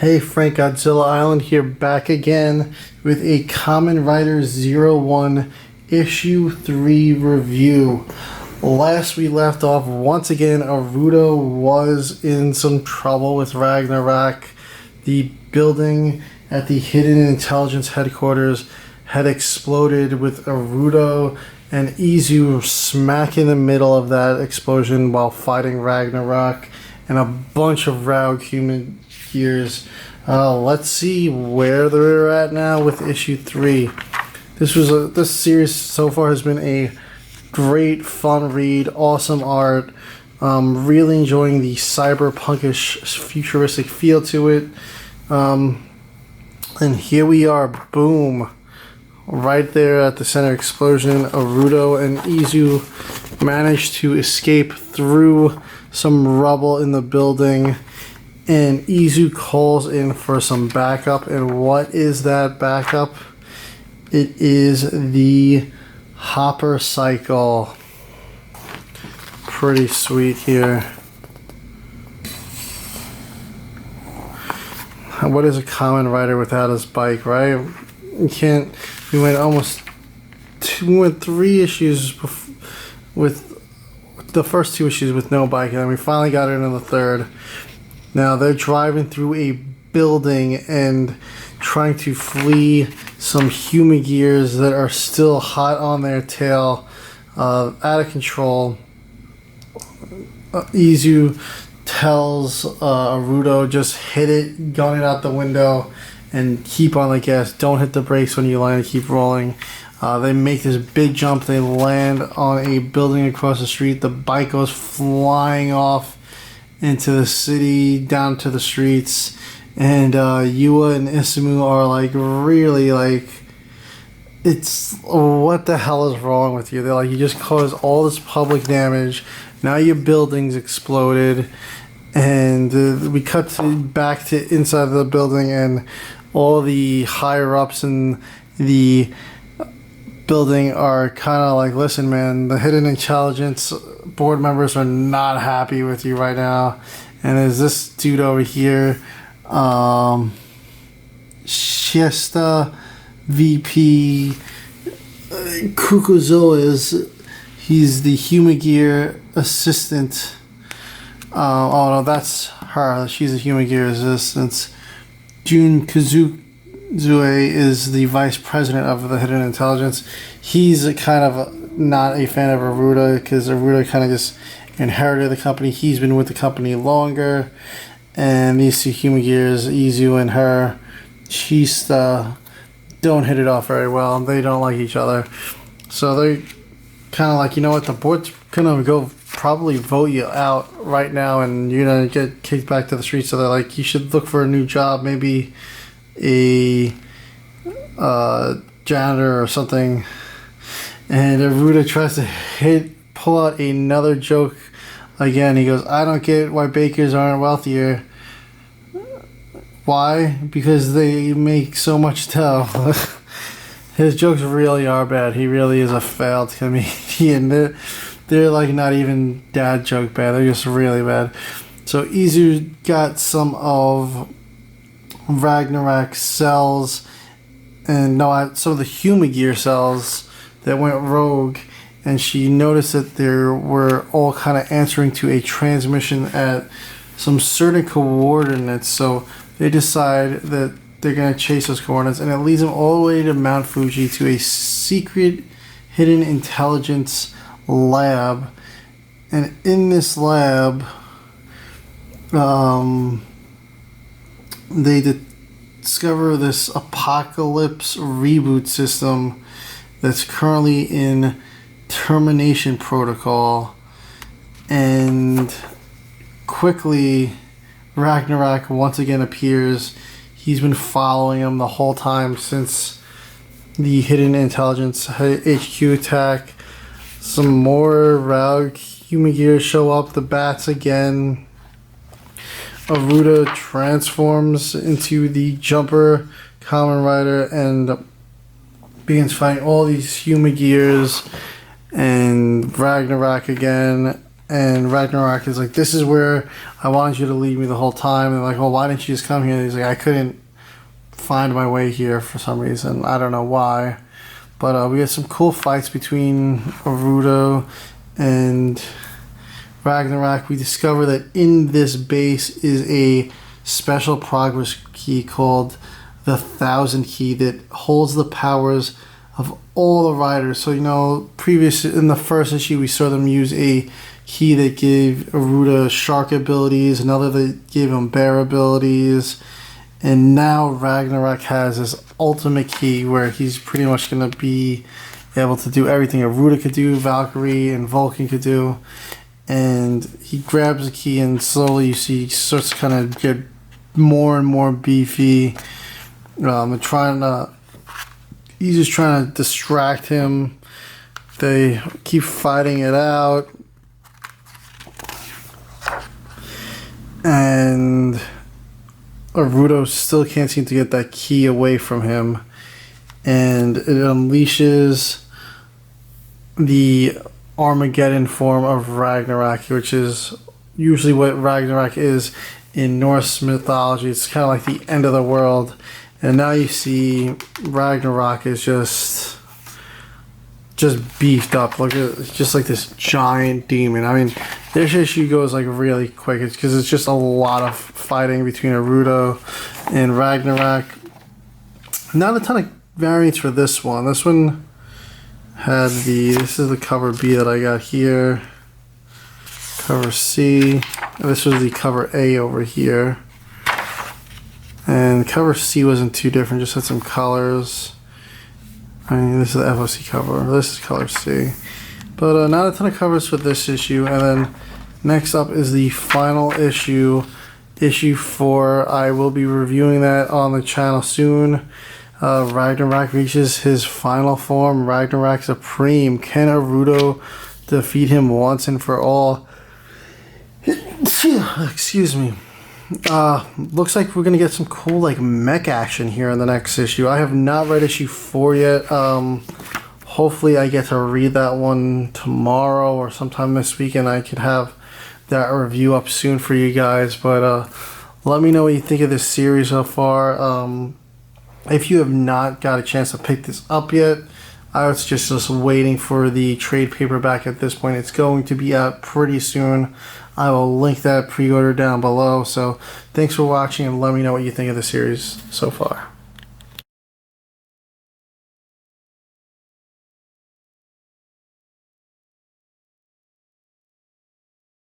Hey Frank, Godzilla Island here, back again with a Kamen Rider Zero-One Issue 3 review. Last we left off, once again, Aruto was in some trouble with Ragnarok. The building at the Hidden Intelligence headquarters had exploded with Aruto and Izu smack in the middle of that explosion while fighting Ragnarok and a bunch of Raug human gears. Let's see where they're at now with issue 3. This series so far has been a great fun read, awesome art. Really enjoying the cyberpunkish futuristic feel to it. And here we are, boom, right there at the center explosion. Aruto and Izu managed to escape through some rubble in the building, and Izu calls in for some backup. And what is that backup? It is the Hopper Cycle. Pretty sweet here. What is a Kamen Rider without his bike, right? You can't. We went 3 issues with the first 2 issues with no bike, and we finally got it in the 3rd. Now they're driving through a building and trying to flee some human gears that are still hot on their tail, out of control. Izu tells Aruto, just hit it, gun it out the window, and keep on the gas. Don't hit the brakes when you land, keep rolling. They make this big jump. They land on a building across the street. The bike goes flying off into the city, down to the streets. And Yua and Isamu are really it's, what the hell is wrong with you? They're like, you just caused all this public damage. Now your building's exploded. And we cut back to inside the building, and all the higher ups in the building are kind of like, listen man, the Hidden Intelligence board members are not happy with you right now. And there's this dude over here, Shiesta VP Kukuzoa, he's the Human Gear assistant. Oh no, that's her. She's a Human Gear assistant. Jun Kazue is the vice president of the Hidden Intelligence. He's kind of not a fan of Aruto because Aruto kind of just inherited the company. He's been with the company longer. And these 2 Human Gears, Izu and her, Shista, don't hit it off very well. They don't like each other. So they're kind of like, you know what, the board's going to probably vote you out right now and you're going to get kicked back to the streets. So they're like, you should look for a new job, maybe a janitor or something. And Aruto tries to pull out another joke again. He goes, I don't get why bakers aren't wealthier. Why? Because they make so much dough. His jokes really are bad. He really is a failed comedian. They're like not even dad joke bad. They're just really bad. So Izu got some of Ragnarok cells, and some of the Human Gear cells that went rogue, and she noticed that there were all kind of answering to a transmission at some certain coordinates. So they decide that they're going to chase those coordinates, and it leads them all the way to Mount Fuji to a secret Hidden Intelligence lab. And in this lab, they discover this apocalypse reboot system that's currently in termination protocol, and quickly Ragnarok once again appears. He's been following him the whole time since the Hidden Intelligence HQ attack. Some more Raug Human Gears show up, the bats again. Aruto transforms into the Jumper Kamen Rider and begins fighting all these Human Gears, and Ragnarok again And Ragnarok is like, this is where I wanted you to lead me the whole time. And like, well, why didn't you just come here? And he's like, I couldn't find my way here for some reason. I don't know why. But we had some cool fights between Arudo and Ragnarok. We discover that in this base is a special progress key called the 1000 key that holds the powers of all the riders. So, you know, in the first issue, we saw them use a key that gave Arudo shark abilities, another that gave him bear abilities, and now Ragnarok has this ultimate key where he's pretty much going to be able to do everything Arudo could do, Valkyrie and Vulcan could do. And he grabs the key, and slowly you see he starts to kind of get more and more beefy. He's just trying to distract him. They keep fighting it out. And Arudo still can't seem to get that key away from him. And it unleashes the Armageddon form of Ragnarok, which is usually what Ragnarok is in Norse mythology. It's kind of like the end of the world. And now you see Ragnarok is just beefed up. Look at it's just like this giant demon. I mean, this issue goes like really quick. It's because it's just a lot of fighting between Arudo and Ragnarok. Not a ton of variants for this one. This one had this is the cover B that I got here. Cover C. This was the cover A over here. And cover C wasn't too different, just had some colors. I mean, this is the FOC cover. This is color C. But not a ton of covers for this issue. And then next up is the final issue, issue 4. I will be reviewing that on the channel soon. Ragnarok reaches his final form, Ragnarok Supreme. Can Arudo defeat him once and for all? Excuse me. Looks like we're gonna get some cool like mech action here in the next issue. I have not read issue 4 yet. Hopefully I get to read that one tomorrow or sometime this week, and I could have that review up soon for you guys. But let me know what you think of this series so far. If you have not got a chance to pick this up yet, I was just waiting for the trade paperback at this point. It's going to be out pretty soon. I will link that pre-order down below. So thanks for watching, and let me know what you think of the series so far.